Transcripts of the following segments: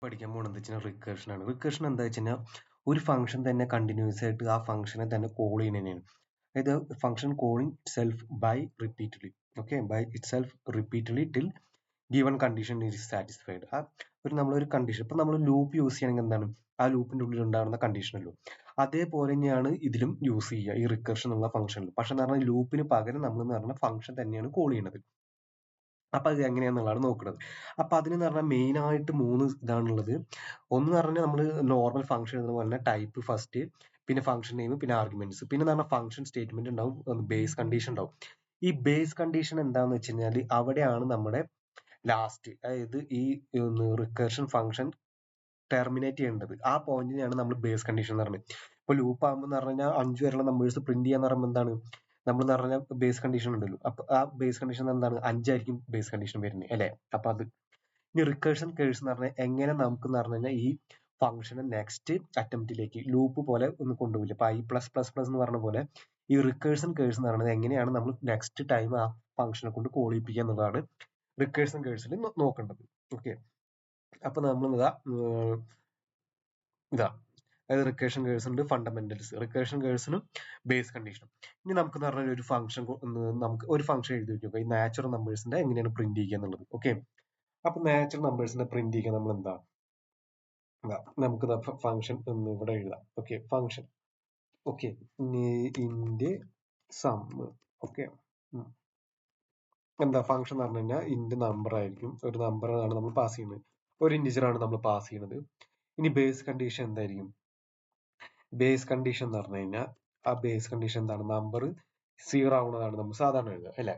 പഠിക്കാൻ പോകുന്നത് വെച്ചാൽ റിക്കർഷൻ ആണ്. റിക്കർഷൻ എന്താ വെച്ച് കഴിഞ്ഞാൽ ഒരു ഫംഗ്ഷൻ തന്നെ കണ്ടിന്യൂസ് ആയിട്ട് ആ ഫംഗ്ഷനെ തന്നെ കോൾ ചെയ്യുന്നതിനാണ്. അതായത് function calling self by repeatedly. Okay, by itself repeatedly till given condition is satisfied. ആ നമ്മളൊരു കണ്ടീഷൻ ഇപ്പൊ നമ്മൾ ലൂപ്പ് യൂസ് ചെയ്യണമെങ്കിൽ എന്താണ് ആ ലൂപ്പിന്റെ ഉള്ളിൽ ഉണ്ടാകുന്ന കണ്ടീഷനല്ലോ അതേപോലെ തന്നെയാണ് ഇതിലും യൂസ് ചെയ്യുക ഈ റിക്കർഷൻ എന്നുള്ള ഫംഗ്ഷനിൽ. പക്ഷെ എന്ന് പറഞ്ഞാൽ ലൂപ്പിന് പകരം നമ്മൾ എന്ന് പറഞ്ഞാൽ ഫംഗ്ഷൻ തന്നെയാണ് കോൾ ചെയ്യുന്നത്. അപ്പൊ അത് എങ്ങനെയാന്നുള്ളതാണ് നോക്കുന്നത്. അപ്പൊ അതിന് പറഞ്ഞാൽ മെയിൻ ആയിട്ട് 3 ഇതാണുള്ളത്. ഒന്ന് പറഞ്ഞാൽ നമ്മൾ നോർമൽ ഫംഗ്ഷൻ എന്ന് പറഞ്ഞാൽ ടൈപ്പ് ഫസ്റ്റ്, പിന്നെ ഫംഗ്ഷൻ നെയിം, പിന്നെ ആർഗ്യുമെന്റ്സ്, പിന്നെ പറഞ്ഞാൽ ഫംഗ്ഷൻ സ്റ്റേറ്റ്മെന്റ് ഉണ്ടാവും, ബേസ് കണ്ടീഷൻ ഉണ്ടാവും. ഈ ബേസ് കണ്ടീഷൻ എന്താന്ന് വെച്ച് കഴിഞ്ഞാൽ അവിടെയാണ് നമ്മുടെ ലാസ്റ്റ്, അതായത് ഈ റിക്കർഷൻ ഫംഗ്ഷൻ ടെർമിനേറ്റ് ചെയ്യേണ്ടത്. ആ പോയിന്റിനെയാണ് നമ്മൾ ബേസ് കണ്ടീഷൻ എന്ന് പറയുന്നത്. ഇപ്പൊ ലൂപ്പ് ആകുമ്പോൾ എന്ന് പറഞ്ഞു കഴിഞ്ഞാൽ 5 വരെയുള്ള നമ്പേഴ്സ് പ്രിന്റ് ചെയ്യാന്ന് പറയുമ്പോൾ എന്താണ് നമ്മൾ എന്ന് പറഞ്ഞാൽ ബേസ് കണ്ടീഷൻ ഉണ്ടല്ലോ. അപ്പൊ ആ ബേസ് കണ്ടീഷൻ എന്താണ് 5 ആയിരിക്കും ബേസ് കണ്ടീഷൻ വരുന്നത് അല്ലെ. അപ്പൊ അത് ഇനി റിക്കേഴ്സൺ കേഴ്സ് എന്ന് പറഞ്ഞാൽ എങ്ങനെ നമുക്ക് എന്ന് പറഞ്ഞു കഴിഞ്ഞാൽ ഈ ഫംഗ്ഷനെ നെക്സ്റ്റ് അറ്റംപ്റ്റിലേക്ക് ലൂപ്പ് പോലെ ഒന്ന് കൊണ്ടുപോയില്ല. അപ്പൊ i+++ എന്ന് പറഞ്ഞ പോലെ ഈ റിക്കേഴ്സൺ കേഴ്സ് എന്ന് പറയുന്നത് എങ്ങനെയാണ് നമ്മൾ നെക്സ്റ്റ് ടൈം ആ ഫംഗ്ഷനെ കൊണ്ട് കോൾ ചെയ്യിപ്പിക്കുക എന്നുള്ളതാണ് റിക്കേഴ്സൺ കേഴ്സിൽ നോക്കേണ്ടത്. ഓക്കെ, അപ്പൊ നമ്മൾ ഇതാ അതായത് റിക്കേഷൻ കേഴ്സ് ഉണ്ട്, ഫണ്ടമെന്റൽസ്, റിക്കേഷൻ കേഴ്സിനും ബേസ് കണ്ടീഷനും. ഇനി നമുക്ക് പറഞ്ഞാൽ ഒരു ഫംഗ്ഷൻ നമുക്ക് ഒരു ഫംഗ്ഷൻ എഴുതി വെക്കുക, ഈ നാച്ചുറൽ നമ്പേഴ്സിന്റെ എങ്ങനെയാണ് പ്രിന്റ് ചെയ്യുക എന്നുള്ളത്. ഓക്കെ, അപ്പൊ നാച്ചുറൽ നമ്പേഴ്സിന്റെ പ്രിന്റ് ചെയ്യുക നമ്മൾ എന്താ നമുക്ക് ഫംഗ്ഷൻ ഇവിടെ എഴുതാം. ഓക്കെ, ഫംഗ്ഷൻ ഓക്കെ ഇന്റെ സം. ഓക്കെ, എന്താ ഫംഗ്ഷൻ എന്ന് പറഞ്ഞു കഴിഞ്ഞാൽ ഇന്റ് നമ്പർ ആയിരിക്കും. ഒരു നമ്പറാണ് നമ്മൾ പാസ് ചെയ്യുന്നത്, ഒരു ഇന്റിജർ ആണ് നമ്മൾ പാസ് ചെയ്യുന്നത്. ഇനി ബേസ് കണ്ടീഷൻ എന്തായിരിക്കും? ബേസ് കണ്ടീഷൻ എന്ന് പറഞ്ഞു കഴിഞ്ഞാൽ ആ ബേസ് കണ്ടീഷൻ എന്താണ്? നമ്പർ 0 ആവുന്നതാണ് നമ്മൾ സാധാരണ എഴുതുക അല്ലെ.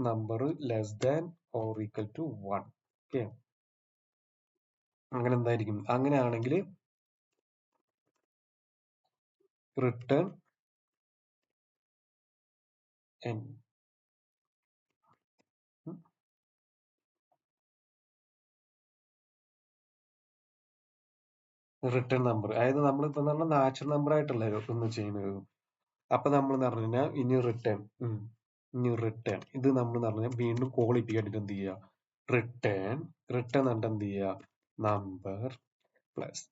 Number less than or equal to 1. Okay, അങ്ങനെ എന്തായിരിക്കും? അങ്ങനെയാണെങ്കിൽ റിട്ടേൺ n. റിട്ടേൺ നമ്പർ, അതായത് നമ്മളിപ്പോ പറഞ്ഞാൽ നാച്ചുറൽ നമ്പർ ആയിട്ടല്ലേ ഒന്ന് ചെയ്യുന്നത്. അപ്പൊ നമ്മൾ എന്ന് പറഞ്ഞു കഴിഞ്ഞാൽ ഇനി റിട്ടേൺ ഇത് നമ്മൾ എന്ന് പറഞ്ഞാൽ വീണ്ടും കോൾ ചെയ്യിപ്പിക്കാനായിട്ട് എന്ത് ചെയ്യുക? റിട്ടേൺ എന്നിട്ട് എന്ത് ചെയ്യുക? നമ്പർ പ്ലസ്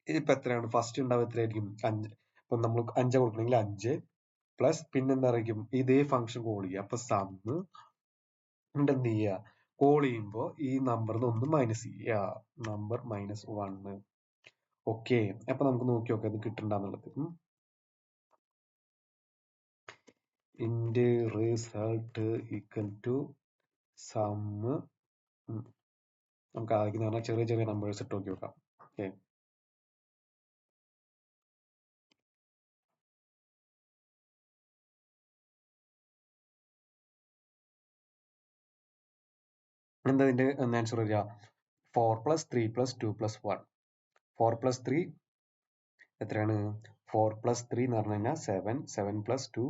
ഇതിപ്പോ എത്രയാണ് ഫസ്റ്റ് ഉണ്ടാവുക? എത്രയായിരിക്കും? 5. ഇപ്പൊ നമ്മൾ 5 കൊടുക്കണമെങ്കിൽ 5 പ്ലസ് പിന്നെ എന്തായിരിക്കും? ഇതേ ഫംഗ്ഷൻ കോൾ ചെയ്യുക. അപ്പൊ സമ്മ് എന്നിട്ട് എന്ത് ചെയ്യുക? കോൾ ചെയ്യുമ്പോ ഈ നമ്പറിന് ഒന്ന് മൈനസ് ചെയ്യുക, നമ്പർ -1. ഓക്കെ, അപ്പൊ നമുക്ക് നോക്കി നോക്കാം ഇത് കിട്ടണ്ടെന്നുള്ളത്. ഇന്റെ റിസൾട്ട് ഈക്വൽ ടു സമ്മ്. നമുക്ക് ആദ്യം പറഞ്ഞാൽ ചെറിയ ചെറിയ നമ്പേഴ്സ് ഇട്ട് നോക്കി നോക്കാം. ഓക്കെ, എന്താ ഇതിന്റെ ആൻസർ വരിക? 4 + 3 + 2 + 1. 4 + 3 എത്രയാണ്? 4 + 3 എന്ന് പറഞ്ഞു കഴിഞ്ഞാൽ 7, 7 + 2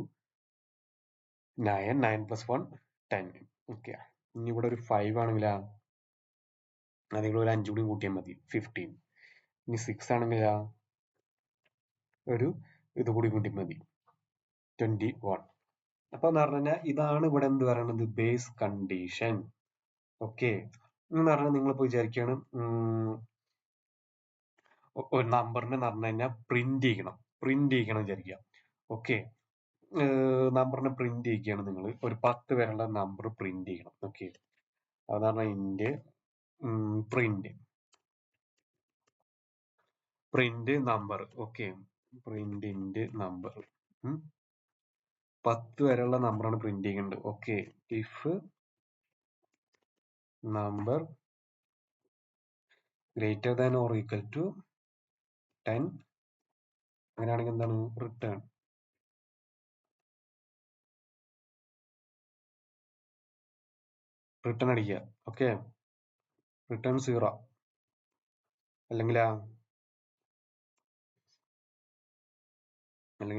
9, 9 + 1 10. ഓക്കെ, ഇനി ഇവിടെ ഒരു 5 ആണെങ്കിലാ അതിൽ ഒരു 5 കൂടി കൂട്ടിയാൽ മതി, 15. ഇനി 6 ആണെങ്കിലാ ഒരു ഇത് കൂടി കൂട്ടി മതി, 21. അപ്പൊ എന്ന് പറഞ്ഞു കഴിഞ്ഞാൽ ഇതാണ് ഇവിടെ എന്ത് പറയുന്നത്? Base condition. ഓക്കെ, എന്ന് പറഞ്ഞാൽ നിങ്ങളിപ്പോ വിചാരിക്കുകയാണ് ഒരു നമ്പറിനെ പറഞ്ഞു കഴിഞ്ഞാൽ പ്രിന്റ് ചെയ്യണം വിചാരിക്കുക. ഓക്കെ, നമ്പറിനെ പ്രിന്റ് ചെയ്യിക്കുകയാണ് നിങ്ങൾ, ഒരു 10 വരെയുള്ള നമ്പർ പ്രിന്റ് ചെയ്യണം. ഓക്കെ, അതാണ് ഇന്റെ print number. Okay, print number 10 വരെയുള്ള നമ്പറാണ് പ്രിന്റ് ചെയ്യേണ്ടത്. Okay, if number greater than or equal to 10, അങ്ങനെയാണെങ്കിൽ എന്താണ്? റിട്ടേൺ അടിക്കുക. ഓക്കെ, റിട്ടേൺ 0 അല്ലെങ്കിൽ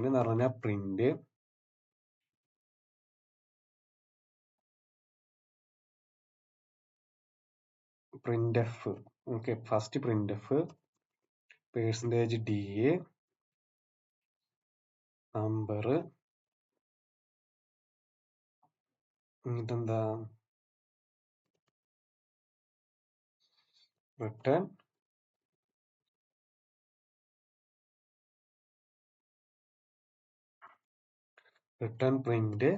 എന്ന് പറഞ്ഞാൽ print F. Okay, first print F %DA number എന്നിട്ടെന്താ? റിട്ടേൺ റിട്ടേൺ പ്രിന്റ്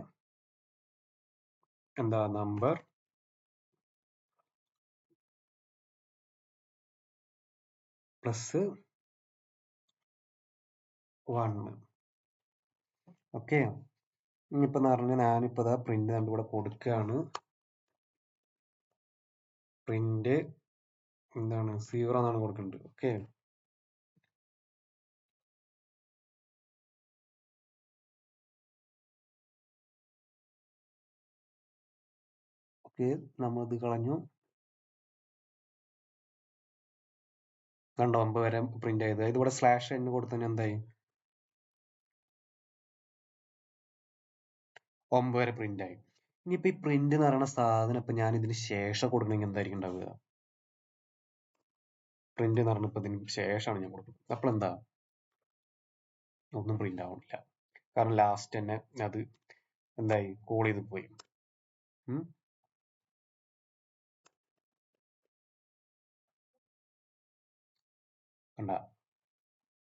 എന്താ നമ്പർ പ്ലസ് 1. ഓക്കെ, ഇനിയിപ്പോ പറഞ്ഞാൽ ഞാനിപ്പോ പ്രിന്റ് ഇവിടെ കൊടുക്കുകയാണ്. പ്രിന്റ് എന്താണ് 0 എന്നാണ് കൊടുക്കേണ്ടത്. ഓക്കെ, ഓക്കെ, നമ്മളിത് കളഞ്ഞു. കണ്ടോ 9 വരെ പ്രിന്റ് ആയത്. ഇത് ഇവിടെ /n കൊടുത്തതിന് എന്തായി? 9 വരെ പ്രിന്റ് ആയി. ഇനിയിപ്പോ ഈ പ്രിന്റ് എന്ന് പറയുന്ന സാധനം ഇപ്പൊ ഞാൻ ഇതിന് ശേഷം കൊടുക്കണമെങ്കിൽ എന്തായിരിക്കും ഉണ്ടാവുക? പ്രിന്റ് എന്ന് പറഞ്ഞ ഇപ്പൊ ഇതിന് ശേഷമാണ് ഞാൻ കൊടുക്കുന്നത്. അപ്പോൾ എന്താ, ഒന്നും പ്രിന്റ് ആവണില്ല. കാരണം ലാസ്റ്റ് തന്നെ അത് എന്തായി, കോൾ ചെയ്ത് പോയി. കണ്ട,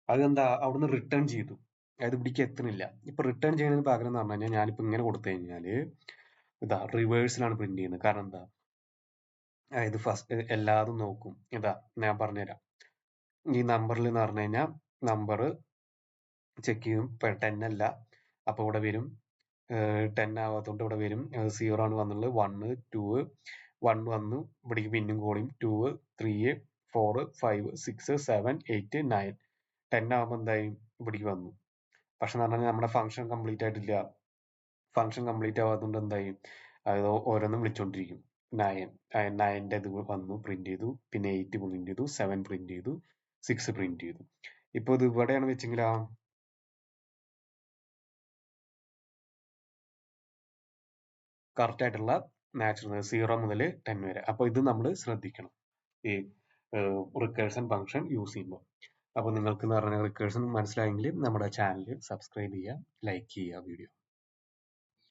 അതെന്താ അവിടുന്ന് റിട്ടേൺ ചെയ്തു, അതായത് ഇവിടേക്ക് എത്തുന്നില്ല. ഇപ്പൊ റിട്ടേൺ ചെയ്യുന്നതിന് പകരം എന്ന് പറഞ്ഞു കഴിഞ്ഞാൽ ഞാനിപ്പോ ഇങ്ങനെ കൊടുത്തു കഴിഞ്ഞാല് ഇതാ റിവേഴ്സിലാണ് പ്രിന്റ് ചെയ്യുന്നത്. കാരണം എന്താ, അതായത് ഫസ്റ്റ് എല്ലാതും നോക്കും. ഇതാ ഞാൻ പറഞ്ഞുതരാം. ഈ നമ്പറിൽ എന്ന് പറഞ്ഞു കഴിഞ്ഞാൽ നമ്പർ ചെക്ക് ചെയ്യും. ഇപ്പൊ 10 അല്ല, അപ്പൊ ഇവിടെ വരും 10 ആവാത്തോണ്ട് ഇവിടെ വരും 0 ആണ് വന്നുള്ളത്. 1 2 1 വന്നു, ഇവിടേക്ക് പിന്നും കോളിയും 2 3 4 5 6 7 8 9 10 ആവുമ്പോൾ എന്തായി, ഇവിടേക്ക് വന്നു. പക്ഷെ എന്ന് പറഞ്ഞാൽ നമ്മുടെ ഫംഗ്ഷൻ കംപ്ലീറ്റ് ആയിട്ടില്ല. ഫംഗ്ഷൻ കംപ്ലീറ്റ് ആവാത്തതുകൊണ്ട് എന്തായി, അത് ഓരോന്നും വിളിച്ചോണ്ടിരിക്കും. 9ന്റെ ഇത് വന്നു, പ്രിന്റ് ചെയ്തു. പിന്നെ 8 പ്രിന്റ് ചെയ്തു, 7 പ്രിന്റ് ചെയ്തു, 6 പ്രിന്റ് ചെയ്തു. ഇപ്പൊ ഇത് ഇവിടെയാണ് വെച്ചെങ്കിലാ കറക്റ്റ് ആയിട്ടുള്ള മാച്ച് 0 മുതൽ 10 വരെ. അപ്പൊ ഇത് നമ്മൾ ശ്രദ്ധിക്കണം ഈ റിക്കേഴ്സൺ ഫംഗ്ഷൻ യൂസ് ചെയ്യുമ്പോൾ. അപ്പൊ നിങ്ങൾക്ക് എന്ന് പറഞ്ഞാൽ റിക്കേഴ്സൺ മനസ്സിലായെങ്കിൽ നമ്മുടെ ചാനൽ സബ്സ്ക്രൈബ് ചെയ്യുക, ലൈക്ക് ചെയ്യുക വീഡിയോ.